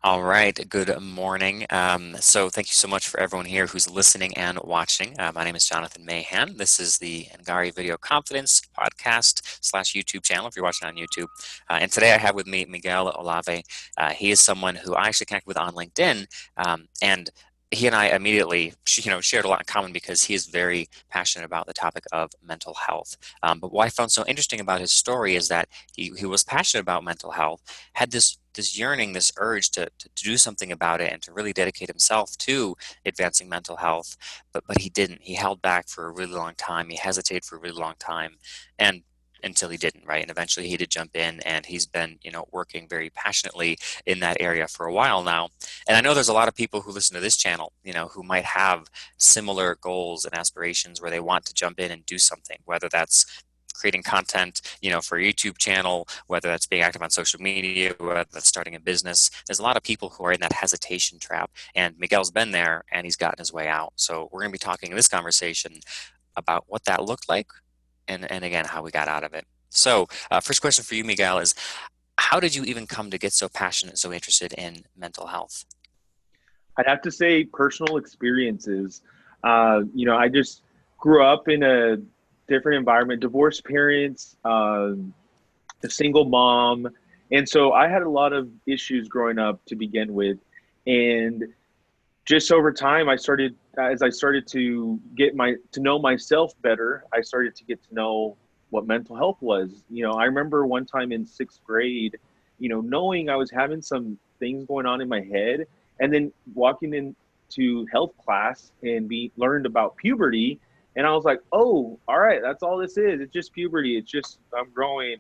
All right, good morning. So thank you so much for everyone here who's listening and watching. My name is Jonathan Mahan. This is the Ngari Video Confidence podcast slash YouTube channel if you're watching on YouTube. And today I have with me Miguel Olave. He is someone who I actually connected with on LinkedIn, and he and I immediately, shared a lot in common because he is very passionate about the topic of mental health. But what I found so interesting about his story is that he was passionate about mental health, had this yearning, this urge to do something about it and to really dedicate himself to advancing mental health, but he didn't. He held back for a really long time. He hesitated for a really long time, and until he didn't, right? And eventually he did jump in, and he's been, working very passionately in that area for a while now. And I know there's a lot of people who listen to this channel, who might have similar goals and aspirations where they want to jump in and do something, whether that's creating content, for a YouTube channel, whether that's being active on social media, whether that's starting a business. There's a lot of people who are in that hesitation trap, and Miguel's been there and he's gotten his way out. So we're going to be talking in this conversation about what that looked like and again, how we got out of it. So first question for you, Miguel, is how did you even come to get so passionate, so interested in mental health? I'd have to say personal experiences. I just grew up in a different environment, divorced parents, a single mom. And so I had a lot of issues growing up to begin with. And just over time, as I started to to know myself better, I started to get to know what mental health was. I remember one time in sixth grade, knowing I was having some things going on in my head, and then walking into health class and be learned about puberty. And I was like, oh, all right, that's all this is. It's just puberty. It's just I'm growing.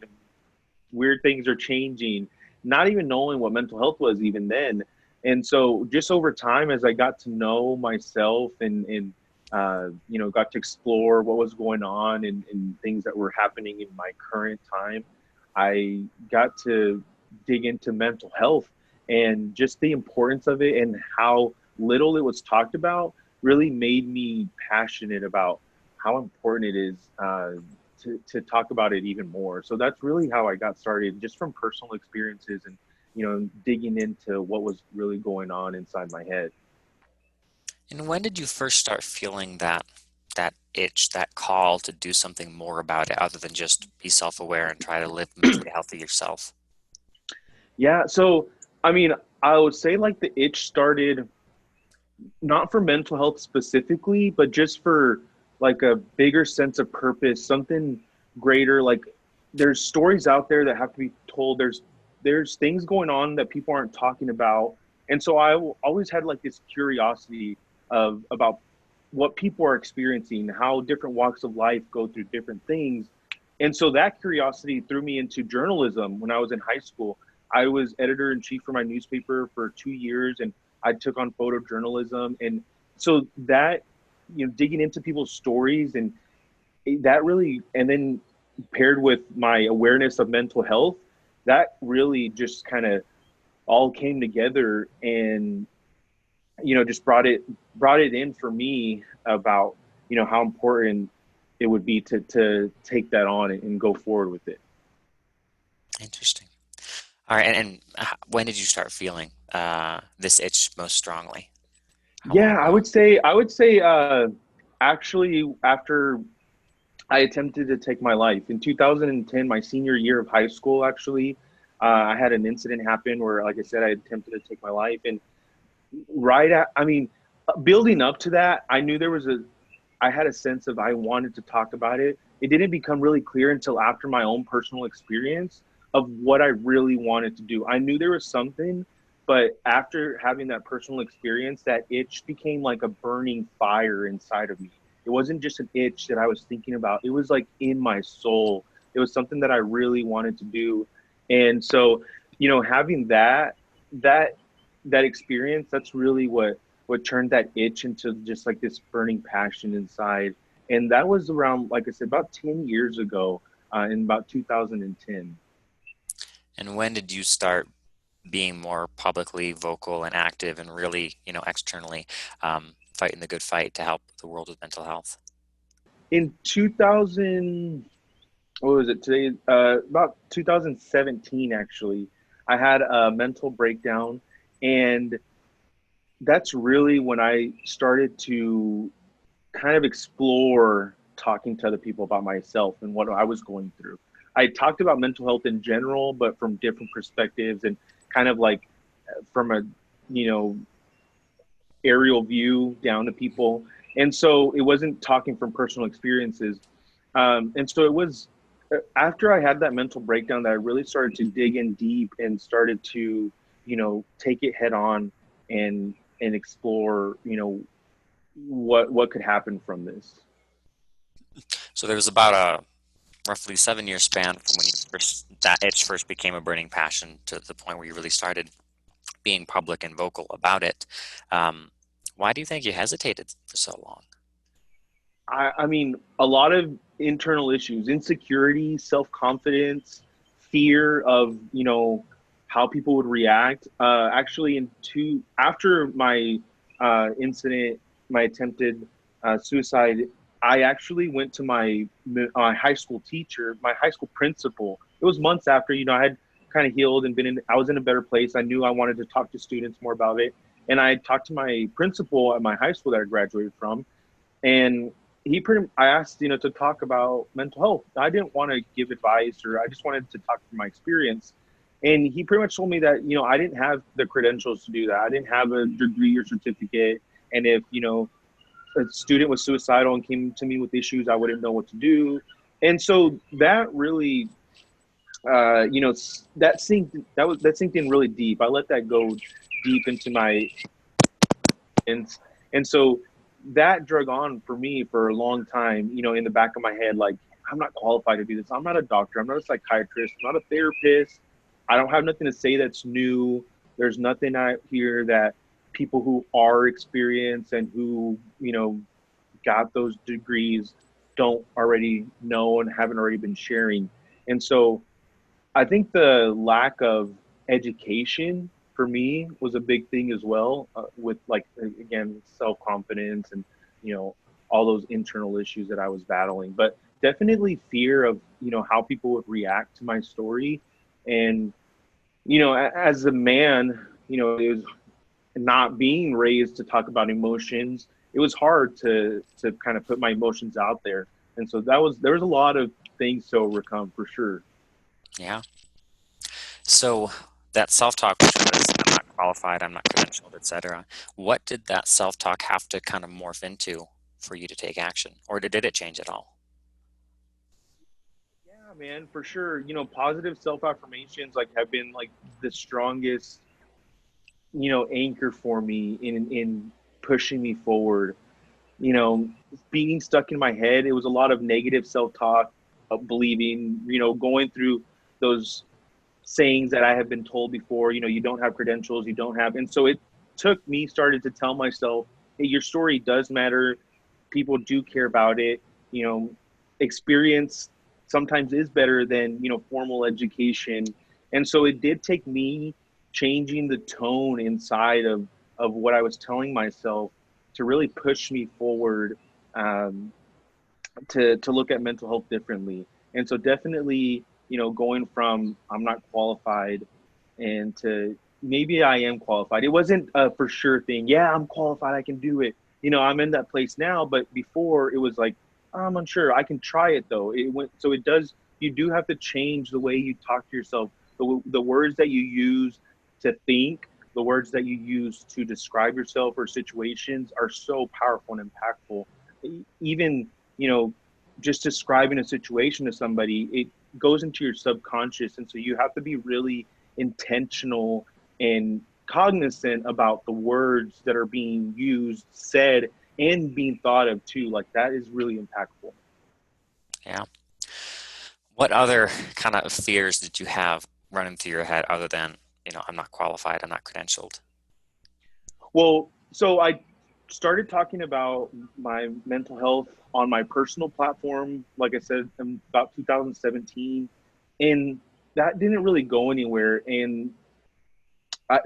Weird things are changing. Not even knowing what mental health was even then. And so just over time, as I got to know myself and got to explore what was going on and things that were happening in my current time, I got to dig into mental health and just the importance of it and how little it was talked about really made me passionate about how important it is to talk about it even more. So that's really how I got started, just from personal experiences and digging into what was really going on inside my head. And when did you first start feeling that itch, that call to do something more about it other than just be self-aware and try to live mentally healthy yourself? Yeah, so I mean, I would say like the itch started not for mental health specifically, but just for like a bigger sense of purpose, something greater. Like there's stories out there that have to be told. There's things going on that people aren't talking about, and so always had like this curiosity of about what people are experiencing, how different walks of life go through different things. And so that curiosity threw me into journalism when I was in high school. I was editor in chief for my newspaper for 2 years, and I took on photojournalism. And so that, digging into people's stories and that really, and then paired with my awareness of mental health, that really just kind of all came together and, just brought it in for me about, how important it would be to take that on and go forward with it. Interesting. All right, and when did you start feeling this itch most strongly? How long Yeah, I ago? would say I would say actually after I attempted to take my life in 2010, my senior year of high school. Actually, I had an incident happen where, like I said, I attempted to take my life, and I mean, building up to that, I knew I had a sense of I wanted to talk about it. It didn't become really clear until after my own personal experience of what I really wanted to do. I knew there was something, but after having that personal experience, that itch became like a burning fire inside of me. It wasn't just an itch that I was thinking about. It was like in my soul. It was something that I really wanted to do. And so, having that that experience, that's really what turned that itch into just like this burning passion inside. And that was around, like I said, about 10 years ago, in about 2010. And when did you start being more publicly vocal and active and really, externally fighting the good fight to help the world with mental health? In 2000, what was it today? About 2017, actually, I had a mental breakdown And that's really when I started to kind of explore talking to other people about myself and what I was going through. I talked about mental health in general, but from different perspectives and kind of like from a, you know, aerial view down to people. And so it wasn't talking from personal experiences. And so it was after I had that mental breakdown that I really started to dig in deep and started to, you know, take it head on and explore, you know, what could happen from this. So there was about a roughly 7 year span from when that itch first became a burning passion to the point where you really started being public and vocal about it. Um, why do you think you hesitated for so long? I mean, a lot of internal issues, insecurity, self confidence, fear of, you know, how people would react. Actually, after my incident, my attempted suicide, I actually went to my high school teacher, my high school principal. It was months after, you know, I had kind of healed and I was in a better place. I knew I wanted to talk to students more about it. And I talked to my principal at my high school that I graduated from, and I asked, you know, to talk about mental health. I didn't want to give advice, or I just wanted to talk from my experience. And he pretty much told me that, you know, I didn't have the credentials to do that. I didn't have a degree or certificate. And if, you know, a student was suicidal and came to me with issues, I wouldn't know what to do. And so that really, you know, that sinked in really deep. I let that go deep into my, and and so that drug on for me for a long time, you know, in the back of my head, like, I'm not qualified to do this. I'm not a doctor. I'm not a psychiatrist. I'm not a therapist. I don't have nothing to say that's new. There's nothing out here that people who are experienced and who, you know, got those degrees don't already know and haven't already been sharing. And so I think the lack of education for me was a big thing as well, with like again self confidence and, you know, all those internal issues that I was battling. But definitely fear of, you know, how people would react to my story, and, you know, as a man, you know, it was not being raised to talk about emotions. It was hard to kind of put my emotions out there, and so there was a lot of things to overcome for sure. Yeah. So that self-talk, which was I'm not qualified, I'm not credentialed, etc. What did that self-talk have to kind of morph into for you to take action, or did it change at all? Yeah, man, for sure. You know, positive self affirmations like have been like the strongest, you know, anchor for me in pushing me forward. You know, being stuck in my head, it was a lot of negative self talk, of believing, you know, going through those sayings that I have been told before. You know, you don't have credentials, you don't have, and so it took me started to tell myself, hey, your story does matter. People do care about it. You know, experience sometimes is better than, you know, formal education. And so it did take me changing the tone inside of what I was telling myself to really push me forward, um, to look at mental health differently. And so definitely, you know, going from I'm not qualified and to maybe I am qualified. It wasn't a for sure thing. Yeah, I'm qualified. I can do it. You know, I'm in that place now, but before it was like, I'm unsure. I can try it though. It went, so it does, you do have to change the way you talk to yourself. The words that you use to think, the words that you use to describe yourself or situations are so powerful and impactful. Even, you know, just describing a situation to somebody, it goes into your subconscious. And so you have to be really intentional and cognizant about the words that are being used, said, and being thought of too. Like that is really impactful. Yeah. What other kind of fears did you have running through your head other than, I'm not qualified, I'm not credentialed? Well, so I started talking about my mental health on my personal platform, like I said, in about 2017, and that didn't really go anywhere. And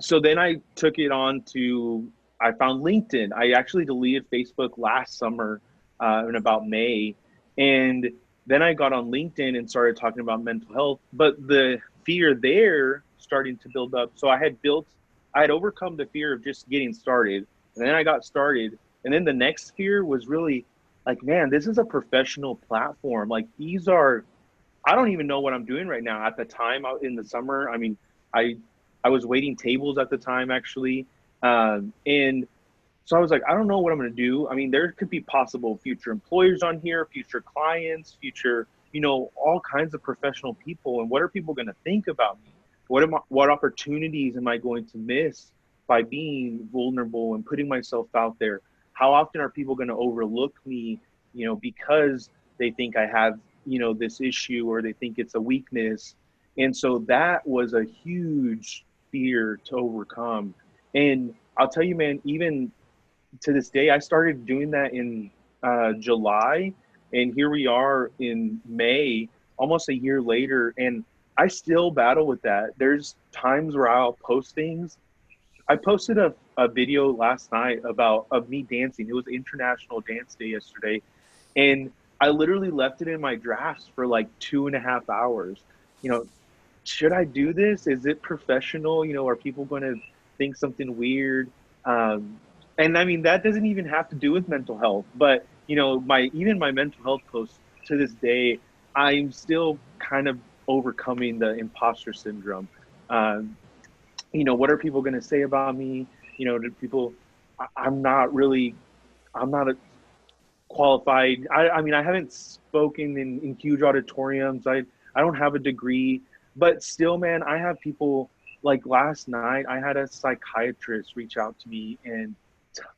so then I took it on to, I found LinkedIn. I actually deleted Facebook last summer, in about May. And then I got on LinkedIn and started talking about mental health. But the fear there starting to build up. So I had built I had overcome the fear of just getting started, and then I got started, and then the next fear was really like, man, this is a professional platform. Like these are, I don't even know what I'm doing right now. At the time, out in the summer, I mean, I I was waiting tables at the time actually, and so I was like, I don't know what I'm going to do. I mean, there could be possible future employers on here, future clients, future, all kinds of professional people. And what are people going to think about me? What opportunities am I going to miss by being vulnerable and putting myself out there? How often are people going to overlook me, because they think I have, this issue or they think it's a weakness. And so that was a huge fear to overcome. And I'll tell you, man, even to this day, I started doing that in July, and here we are in May, almost a year later, and I still battle with that. There's times where I'll post things. I posted a video last night about of me dancing. It was International Dance Day yesterday, and I literally left it in my drafts for like 2.5 hours. You know, should I do this? Is it professional? Are people going to think something weird? And I mean, that doesn't even have to do with mental health, but my mental health posts to this day, I'm still kind of overcoming the imposter syndrome. Um, what are people going to say about me? Do people, I'm not really, I'm not a qualified. I mean, I haven't spoken in huge auditoriums. I don't have a degree, but still, man, I have people like last night. I had a psychiatrist reach out to me and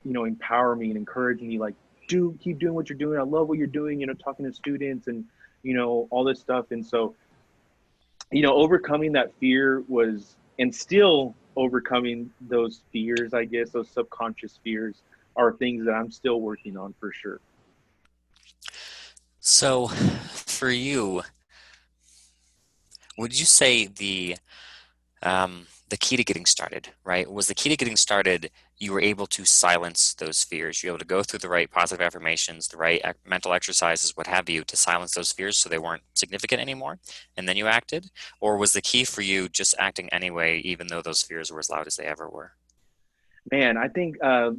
empower me and encourage me. Like, do keep doing what you're doing. I love what you're doing. Talking to students and all this stuff. And so overcoming that fear was, and still overcoming those fears. I guess those subconscious fears are things that I'm still working on for sure. So, for you, would you say the key to getting started, right? Was the key to getting started, you were able to silence those fears. You were able to go through the right positive affirmations, the right mental exercises, what have you, to silence those fears so they weren't significant anymore, and then you acted? Or was the key for you just acting anyway, even though those fears were as loud as they ever were? Man, I think the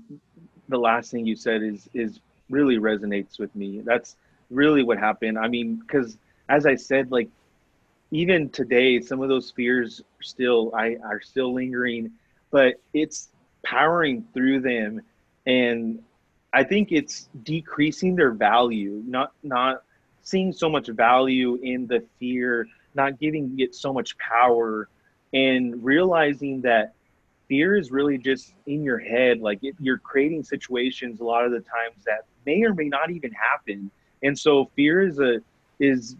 last thing you said is really resonates with me. That's really what happened. I mean, because as I said, like even today, some of those fears still I are still lingering, but it's powering through them, and I think it's decreasing their value, not seeing so much value in the fear, not giving it so much power, and realizing that fear is really just in your head. Like you're creating situations a lot of the times that may or may not even happen, and so fear is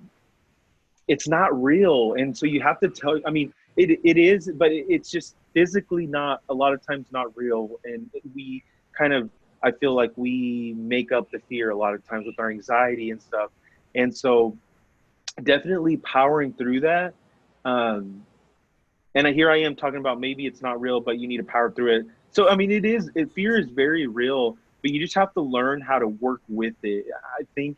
it's not real. And so you have to tell, I mean, it is, but it's just physically not, a lot of times not real. And we kind of, I feel like we make up the fear a lot of times with our anxiety and stuff. And so definitely powering through that. Um, and here I am talking about maybe it's not real, but you need to power through it. So, I mean, fear is very real, but you just have to learn how to work with it. I think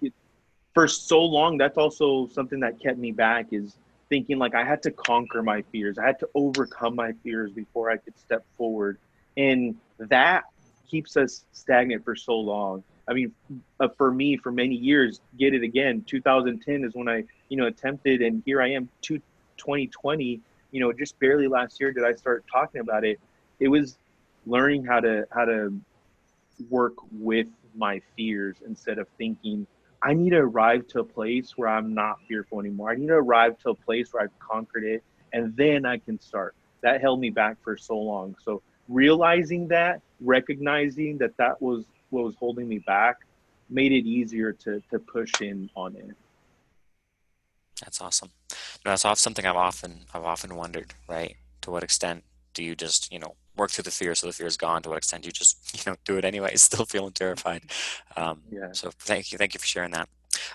for so long, that's also something that kept me back, is thinking like I had to conquer my fears. I had to overcome my fears before I could step forward. And that keeps us stagnant for so long. I mean, for me, for many years, get it again. 2010 is when I, attempted, and here I am, 2020. Just barely last year did I start talking about it. It was learning how to work with my fears instead of thinking I need to arrive to a place where I'm not fearful anymore. I need to arrive to a place where I've conquered it, and then I can start. That held me back for so long. So realizing that, recognizing that that was what was holding me back, made it easier to push in on it. That's awesome. No, that's something I've often wondered, right? To what extent do you just, work through the fear so the fear is gone? To what extent you just, do it anyway, still feeling terrified? Yeah. So thank you for sharing that.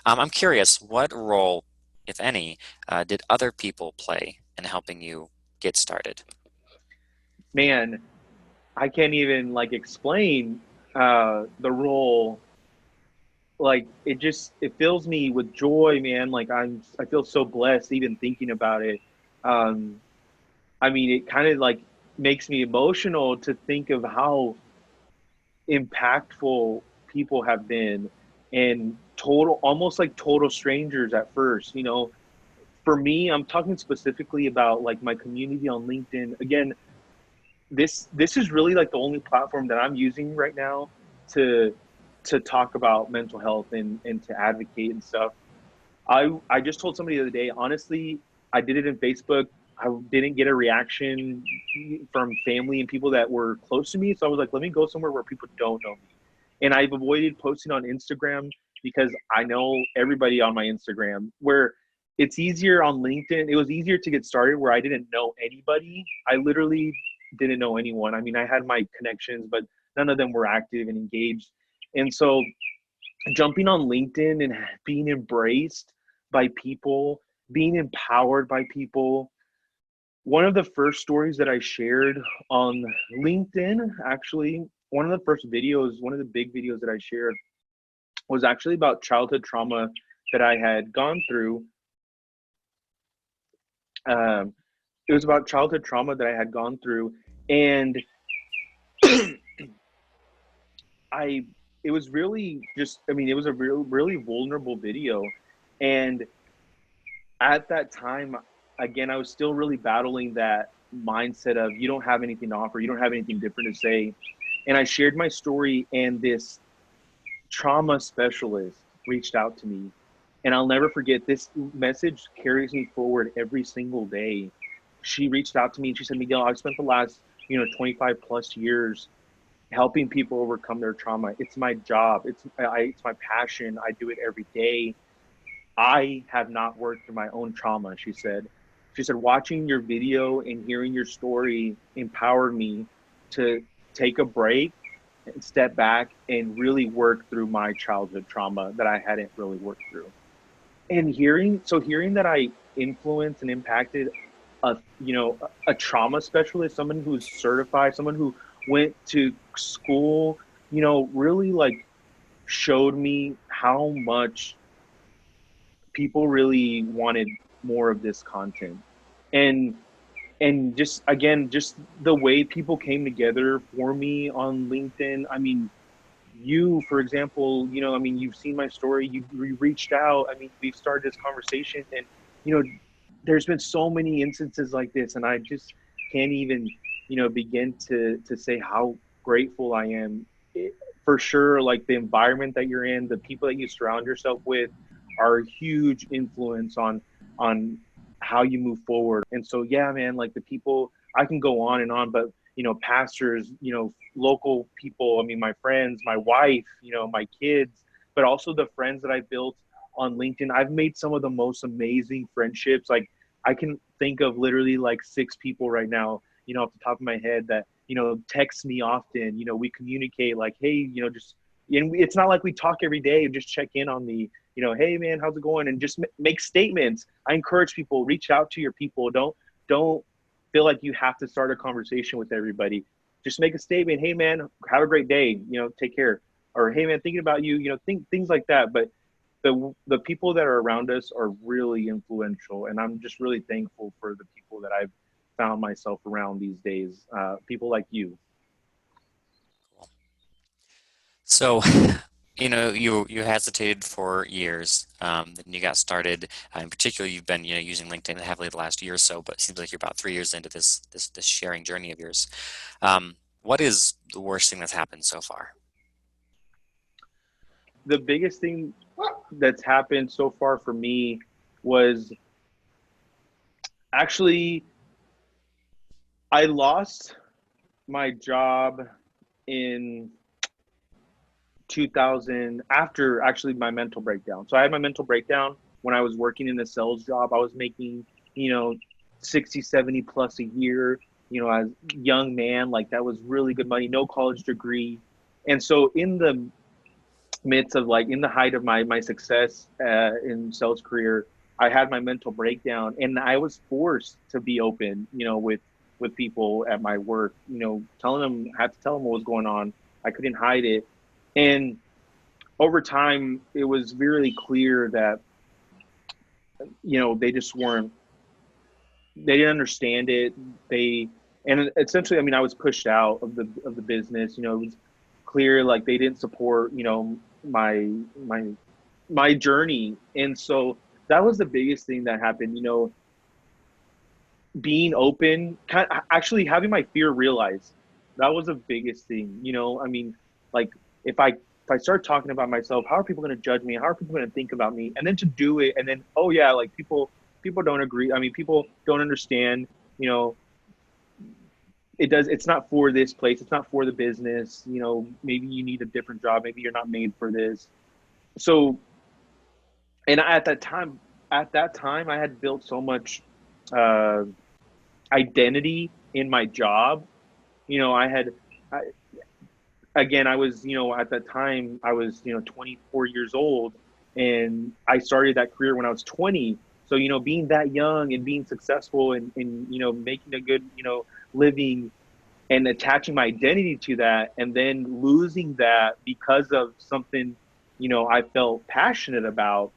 I'm curious, what role, if any, did other people play in helping you get started? Man, I can't even like explain the role. Like it fills me with joy, man. Like I feel so blessed even thinking about it. Um I mean, it kind of like makes me emotional to think of how impactful people have been, and total, almost like total strangers at first. For me, I'm talking specifically about like my community on LinkedIn. Again, this is really like the only platform that I'm using right now to talk about mental health and to advocate and stuff. I just told somebody the other day, honestly, I did it in Facebook. I didn't get a reaction from family and people that were close to me. So I was like, let me go somewhere where people don't know me. And I've avoided posting on Instagram because I know everybody on my Instagram, where it's easier on LinkedIn. It was easier to get started where I didn't know anybody. I literally didn't know anyone. I mean, I had my connections, but none of them were active and engaged. And so jumping on LinkedIn and being embraced by people, being empowered by people. One of the first stories that I shared on LinkedIn, actually, one of the first videos, one of the big videos that I shared was actually about childhood trauma that I had gone through. Um, it was about childhood trauma that I had gone through, and I, it was really just, I mean, it was a really vulnerable video. And at that time, again, I was still really battling that mindset of you don't have anything to offer, you don't have anything different to say. And I shared my story, and this trauma specialist reached out to me. And I'll never forget, this message carries me forward every single day. She reached out to me and she said, Miguel, I've spent the last, 25 plus years helping people overcome their trauma. It's my job. It's my passion. I do it every day. I have not worked through my own trauma, she said. She said, watching your video and hearing your story empowered me to take a break and step back and really work through my childhood trauma that I hadn't really worked through. And hearing that I influenced and impacted a trauma specialist, someone who's certified, someone who went to school, really like showed me how much people really wanted more of this content. And just again, just the way people came together for me on LinkedIn. I mean, you, for example, I mean, you've seen my story, you reached out. I mean, we've started this conversation, and you know there's been so many instances like this, and I just can't even begin to say how grateful I am. For sure, like the environment that you're in, the people that you surround yourself with are a huge influence on how you move forward. And so yeah, man, like the people, I can go on and on, but pastors, local people, I mean, my friends, my wife, my kids, but also the friends that I built on LinkedIn. I've made some of the most amazing friendships. Like I can think of literally like 6 people right now, off the top of my head that, text me often. We communicate like, hey, just, and it's not like we talk every day and just check in on me, hey man, how's it going? And just make statements. I encourage people, reach out to your people. Don't feel like you have to start a conversation with everybody. Just make a statement. Hey man, have a great day. Take care. Or hey man, thinking about you. Things like that. But the people that are around us are really influential, and I'm just really thankful for the people that I've found myself around these days. People like you. So, you hesitated for years, then you got started. In particular, you've been using LinkedIn heavily the last year or so, but it seems like you're about 3 years into this sharing journey of yours. What is the worst thing that's happened so far? The biggest thing that's happened so far for me was actually I lost my job in 2000, after actually my mental breakdown. So I had my mental breakdown when I was working in a sales job. I was making, you know, 60, 70 plus a year, as a young man. Like that was really good money, no college degree. And so in the midst of like in the height of my success in sales career, I had my mental breakdown, and I was forced to be open, with people at my work, telling them, I had to tell them what was going on. I couldn't hide it. And over time, it was really clear that, they just weren't, they didn't understand it. They And essentially, I mean, I was pushed out of the business. It was clear like they didn't support, my my my journey. And so that was the biggest thing that happened, being open, actually having my fear realized. That was the biggest thing. I mean, like if I start talking about myself, how are people going to judge me? How are people going to think about me? And then to do it, and then, oh yeah, like people don't agree. I mean, people don't understand. You know, it's not for this place. It's not for the business. Maybe you need a different job. Maybe you're not made for this. So, and at that time, I had built so much uh, identity in my job. I had, I, again, I was, at that time, I was, 24 years old, and I started that career when I was 20. So, being that young and being successful and making a good, living, and attaching my identity to that, and then losing that because of something, I felt passionate about,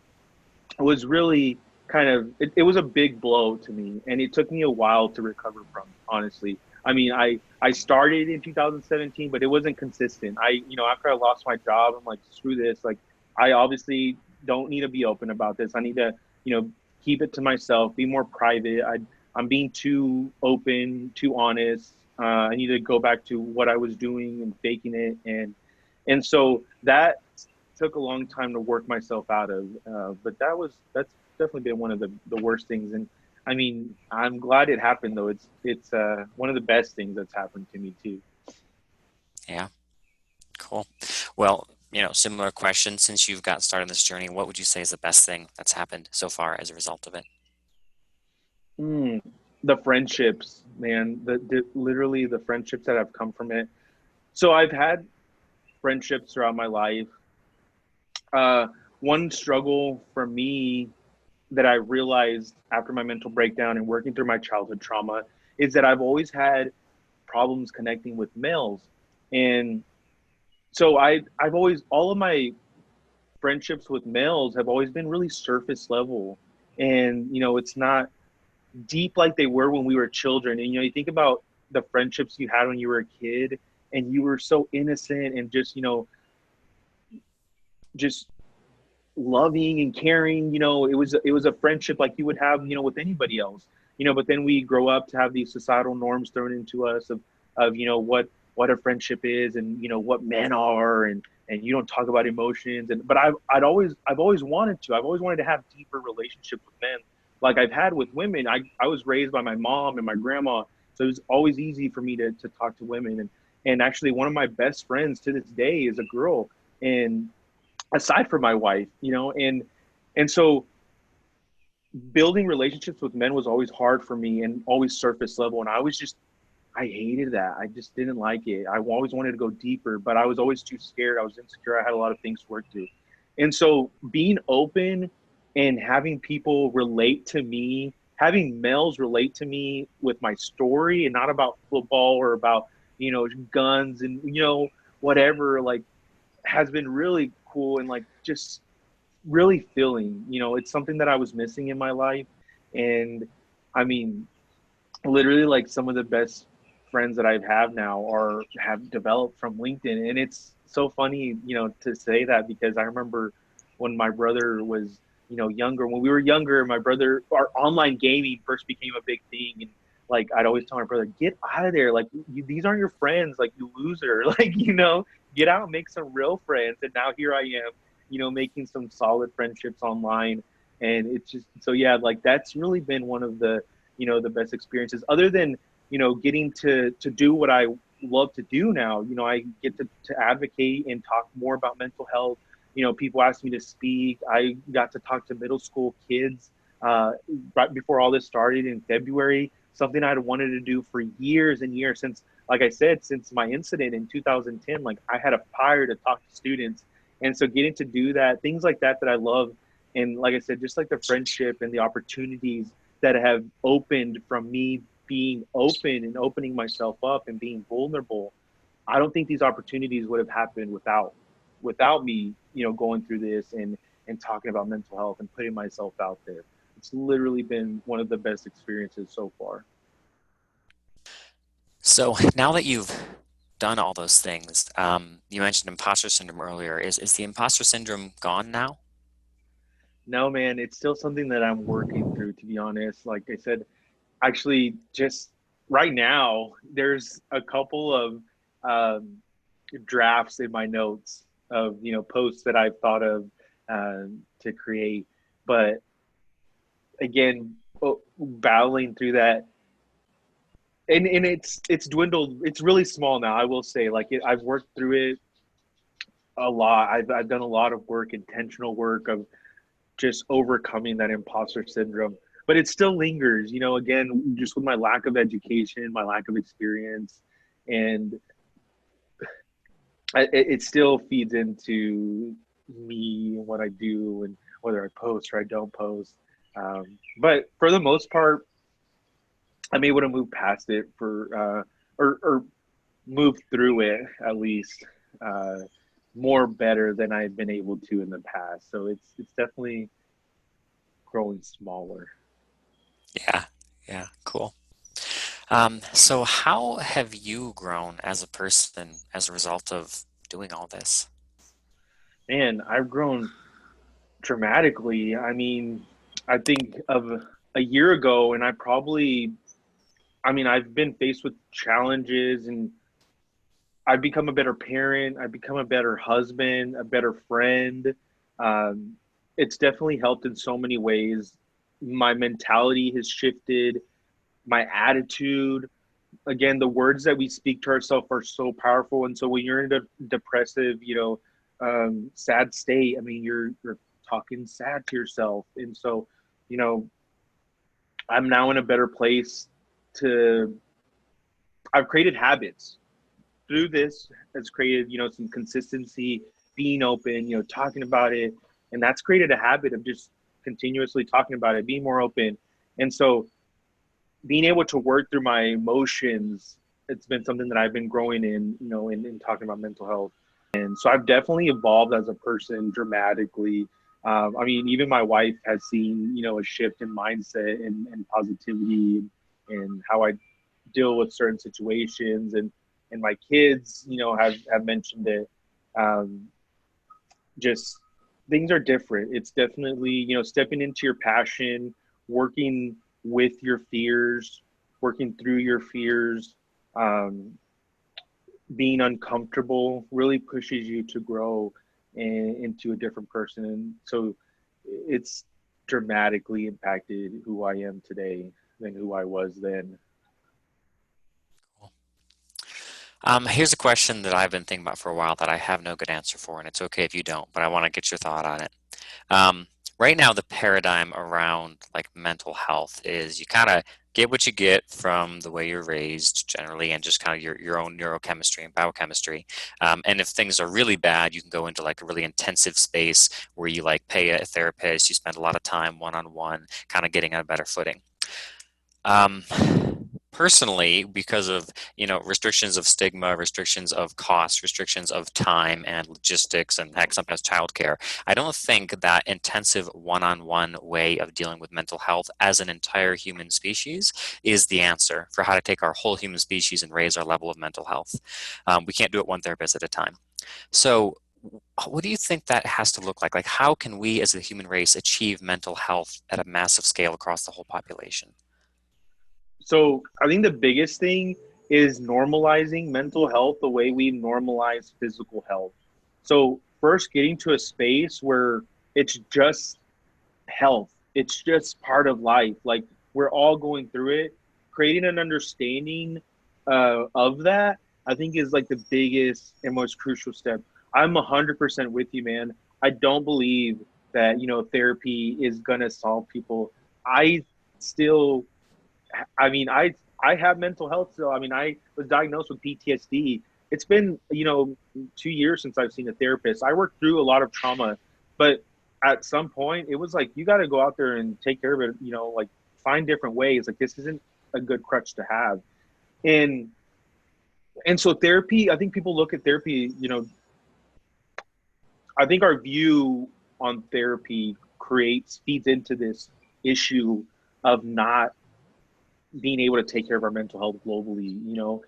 was really it was a big blow to me, and it took me a while to recover from, honestly. I mean, I started in 2017, but it wasn't consistent. After I lost my job, I'm like, screw this. Like, I obviously don't need to be open about this. I need to, keep it to myself, be more private. I'm being too open, too honest. I need to go back to what I was doing and faking it. And so that took a long time to work myself out of. But that's definitely been one of the worst things. And I mean, I'm glad it happened though. It's one of the best things that's happened to me too. Yeah, cool. Well, similar question. Since you've got started on this journey, what would you say is the best thing that's happened so far as a result of it? Mm, the friendships, man, literally the friendships that have come from it. So I've had friendships throughout my life. Uh, One struggle for me that I realized after my mental breakdown and working through my childhood trauma is that I've always had problems connecting with males. And so I've always, all of my friendships with males have always been really surface level. And, it's not deep like they were when we were children. And, you think about the friendships you had when you were a kid, and you were so innocent and just loving and caring. It was a friendship like you would have, with anybody else. But then we grow up to have these societal norms thrown into us of what a friendship is, and what men are, and you don't talk about emotions. And but I've always wanted to. I've always wanted to have deeper relationships with men, like I've had with women. I was raised by my mom and my grandma, so it was always easy for me to talk to women. And actually, one of my best friends to this day is a girl. And aside from my wife, and so building relationships with men was always hard for me and always surface level. And I hated that. I just didn't like it. I always wanted to go deeper, but I was always too scared. I was insecure. I had a lot of things to work through. And so being open and having people relate to me, having males relate to me with my story, and not about football or about, guns and, whatever, like, has been really cool, and like just really filling. It's something that I was missing in my life. And I mean, literally, like, some of the best friends that I have now are have developed from LinkedIn. And it's so funny, to say that, because I remember when my brother was, younger, when we were younger, our online gaming first became a big thing. And like, I'd always tell my brother, get out of there. Like, these aren't your friends. Like, you loser. Like, get out and make some real friends. And now here I am, making some solid friendships online. And it's just, so yeah, like, that's really been one of the best experiences, other than, getting to do what I love to do now. I get to advocate and talk more about mental health. People ask me to speak. I got to talk to middle school kids right before all this started in February, something I'd wanted to do for years and years, since, like I said, since my incident in 2010. Like, I had a fire to talk to students. And so getting to do that, things like that I love. And like I said, just like the friendship and the opportunities that have opened from me being open and opening myself up and being vulnerable. I don't think these opportunities would have happened without me, going through this and talking about mental health and putting myself out there. It's literally been one of the best experiences so far. So now that you've done all those things, you mentioned imposter syndrome earlier. Is the imposter syndrome gone now? No, man, it's still something that I'm working through, to be honest. Like I said, actually, just right now, there's a couple of um, drafts in my notes of, posts that I've thought of to create. But again, battling through that, and it's dwindled. It's really small now. I will say, like I've worked through it a lot. I've done a lot of work, intentional work of just overcoming that imposter syndrome. But it still lingers, again, just with my lack of education, my lack of experience, and it still feeds into me and what I do and whether I post or I don't post. But for the most part, I'm able to move past it or move through it at least uh, more better than I've been able to in the past. So it's definitely growing smaller. Yeah, yeah, cool. So how have you grown as a person as a result of doing all this? Man, I've grown dramatically. I mean, I think of a year ago, and I've been faced with challenges, and I've become a better parent. I've become a better husband, a better friend. Um, it's definitely helped in so many ways. My mentality has shifted, my attitude. Again, the words that we speak to ourselves are so powerful. And so when you're in a depressive, sad state, I mean, you're talking sad to yourself. And so, you know, I'm now in a better place to. I've created habits through this. Has created, some consistency, being open, talking about it, and that's created a habit of just continuously talking about it, being more open. And so being able to work through my emotions, it's been something that I've been growing in, in talking about mental health. And so I've definitely evolved as a person dramatically. I mean, even my wife has seen, a shift in mindset and positivity and how I deal with certain situations. And my kids, have mentioned it. Um, just things are different. It's definitely, stepping into your passion, working with your fears, working through your fears, um, being uncomfortable really pushes you to grow into a different person. And so it's dramatically impacted who I am today than who I was then. Cool. Here's a question that I've been thinking about for a while that I have no good answer for, and it's okay if you don't, but I want to get your thought on it. Um, right now, the paradigm around like mental health is you kind of get what you get from the way you're raised generally and just kind of your own neurochemistry and biochemistry. And if things are really bad, you can go into like a really intensive space where you like pay a therapist, you spend a lot of time one-on-one, kind of getting on a better footing. Um, Personally, because of restrictions of stigma, restrictions of cost, restrictions of time and logistics, and heck, sometimes childcare, I don't think that intensive one-on-one way of dealing with mental health as an entire human species is the answer for how to take our whole human species and raise our level of mental health. We can't do it one therapist at a time. So, what do you think that has to look like? Like, how can we as a human race achieve mental health at a massive scale across the whole population? So I think the biggest thing is normalizing mental health the way we normalize physical health. So first getting to a space where it's just health. It's just part of life. Like we're all going through it. Creating an understanding of that, I think, is like the biggest and most crucial step. I'm 100% with you, man. I don't believe that therapy is gonna solve people. I still, I mean, I have mental health still. I mean, I was diagnosed with PTSD. It's been 2 years since I've seen a therapist. I worked through a lot of trauma, but at some point, it was like you got to go out there and take care of it. Like find different ways. Like this isn't a good crutch to have, and and so therapy. I think people look at therapy. I think our view on therapy feeds into this issue of not being able to take care of our mental health globally,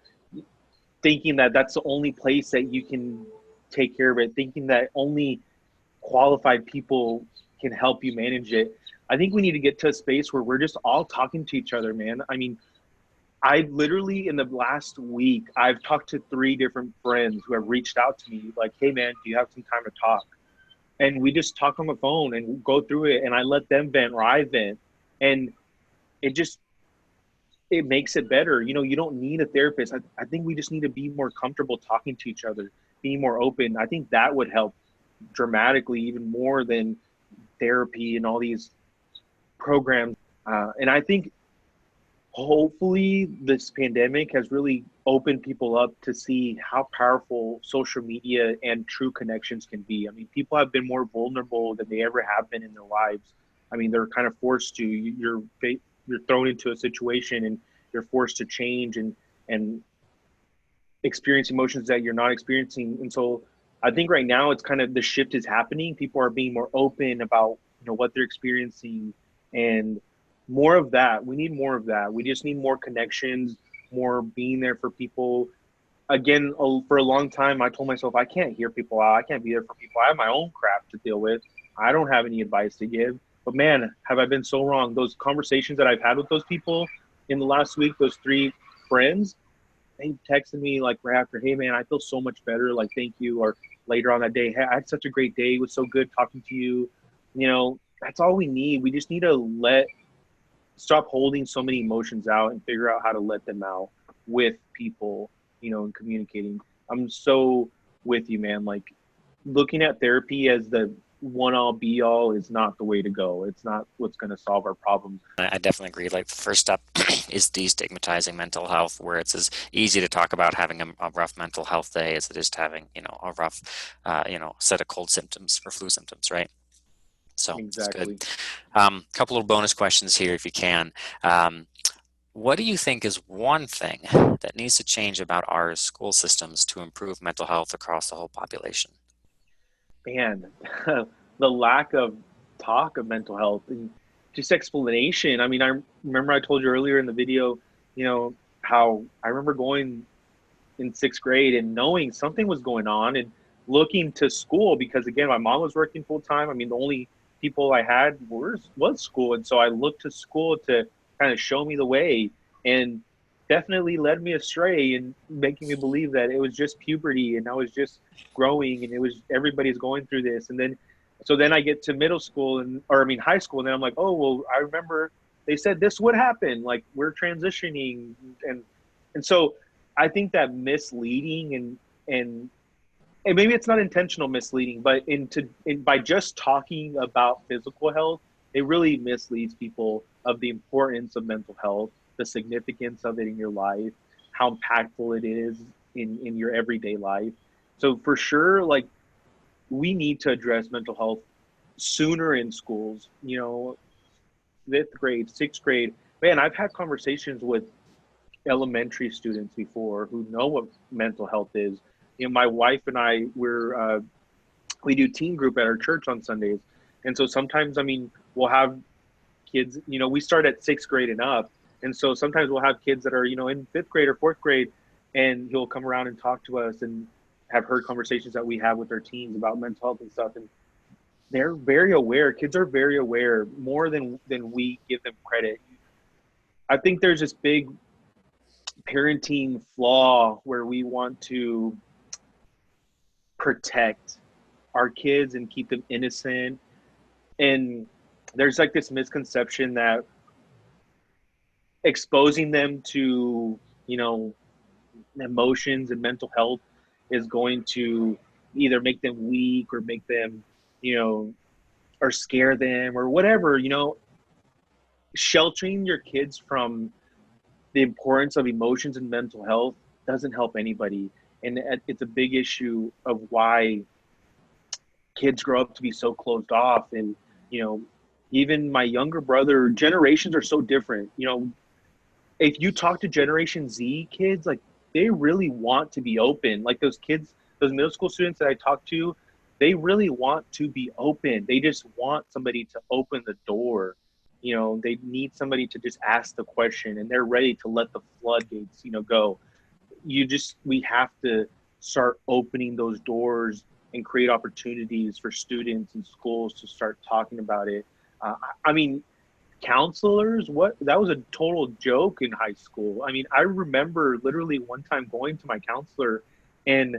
thinking that that's the only place that you can take care of it, thinking that only qualified people can help you manage it. I think we need to get to a space where we're just all talking to each other, man. I mean, I literally in the last week, I've talked to 3 different friends who have reached out to me like, hey, man, do you have some time to talk? And we just talk on the phone and go through it. And I let them vent or I vent. And it just, it makes it better. You don't need a therapist. I think we just need to be more comfortable talking to each other, being more open. I think that would help dramatically, even more than therapy and all these programs. And I think hopefully this pandemic has really opened people up to see how powerful social media and true connections can be. I mean, people have been more vulnerable than they ever have been in their lives. I mean, they're kind of forced to. You're thrown into a situation and you're forced to change and experience emotions that you're not experiencing. And so I think right now it's kind of the shift is happening. People are being more open about what they're experiencing, and more of that. We need more of that. We just need more connections, more being there for people. Again, for a long time, I told myself I can't hear people out. I can't be there for people. I have my own crap to deal with. I don't have any advice to give. But man, have I been so wrong. Those conversations that I've had with those people in the last week, those 3 friends, they texted me like right after, hey man, I feel so much better. Like, thank you. Or later on that day, hey, I had such a great day. It was so good talking to you. That's all we need. We just need to stop holding so many emotions out and figure out how to let them out with people, and communicating. I'm so with you, man. Like, looking at therapy as the one all be all is not the way to go. It's not what's going to solve our problems. I definitely agree. Like the first step is destigmatizing mental health, where it's as easy to talk about having a rough mental health day as it is to having, a rough, set of cold symptoms or flu symptoms, right? So it's good. Exactly. Couple of bonus questions here, if you can. What do you think is one thing that needs to change about our school systems to improve mental health across the whole population? Man, the lack of talk of mental health and just explanation. I mean, I remember I told you earlier in the video, how I remember going in 6th grade and knowing something was going on and looking to school because, again, my mom was working full time. I mean, the only people I had was school. And so I looked to school to kind of show me the way, and definitely led me astray and making me believe that it was just puberty and I was just growing and it was everybody's going through this. And then so then I get to middle school high school, and then I'm like, oh well, I remember they said this would happen, like we're transitioning. And so I think that misleading and maybe it's not intentional misleading, but by just talking about physical health, it really misleads people of the importance of mental health, the significance of it in your life, how impactful it is in your everyday life. So for sure, like, we need to address mental health sooner in schools, 5th grade, 6th grade. Man, I've had conversations with elementary students before who know what mental health is. My wife and I, we do teen group at our church on Sundays. And so sometimes, I mean, we'll have kids, we start at 6th grade and up. And so sometimes we'll have kids that are, in 5th grade or 4th grade, and he'll come around and talk to us and have heard conversations that we have with our teens about mental health and stuff. And they're very aware. Kids are very aware, more than we give them credit. I think there's this big parenting flaw where we want to protect our kids and keep them innocent. And there's like this misconception that exposing them to, emotions and mental health is going to either make them weak or make them, or scare them or whatever. Sheltering your kids from the importance of emotions and mental health doesn't help anybody. And it's a big issue of why kids grow up to be so closed off. And, even my younger brother, generations are so different. If you talk to Generation Z kids, like, they really want to be open. Like, those kids, those middle school students that I talk to, they really want to be open. They just want somebody to open the door. They need somebody to just ask the question, and they're ready to let the floodgates, go. We have to start opening those doors and create opportunities for students and schools to start talking about it. I mean, counselors, what, that was a total joke in high school. I mean, I remember literally one time going to my counselor and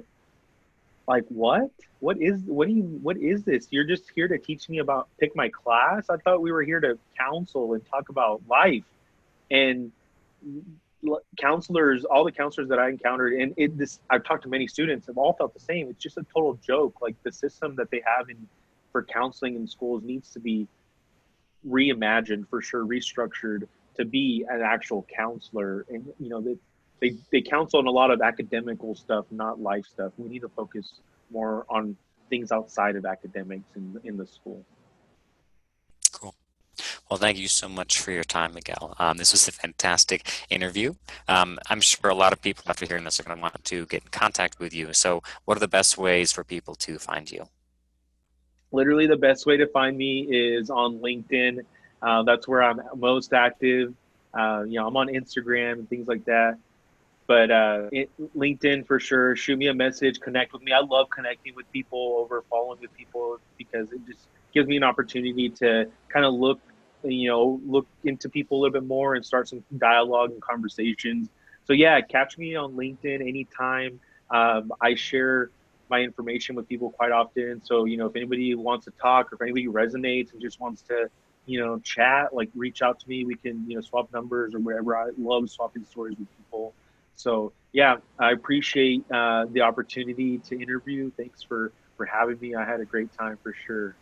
like, what is this? You're just here to teach me about, pick my class? I thought we were here to counsel and talk about life. And counselors, all the counselors that I encountered, and I've talked to many students, have all felt the same. It's just a total joke. Like, the system that they have for counseling in schools needs to be reimagined, for sure, restructured to be an actual counselor. And they counsel on a lot of academical stuff, not life stuff. We need to focus more on things outside of academics in the school. Cool. Well, thank you so much for your time, Miguel. This was a fantastic interview. I'm sure a lot of people after hearing this are going to want to get in contact with you. So what are the best ways for people to find you? Literally, the best way to find me is on LinkedIn. That's where I'm most active. I'm on Instagram and things like that. But LinkedIn for sure. Shoot me a message, connect with me. I love connecting with people, over following with people, because it just gives me an opportunity to kind of look into people a little bit more and start some dialogue and conversations. So yeah, catch me on LinkedIn anytime. I share my information with people quite often. So if anybody wants to talk, or if anybody resonates and just wants to chat, like, reach out to me. We can swap numbers or wherever. I love swapping stories with people. So yeah, I appreciate the opportunity to interview. Thanks for having me. I had a great time for sure.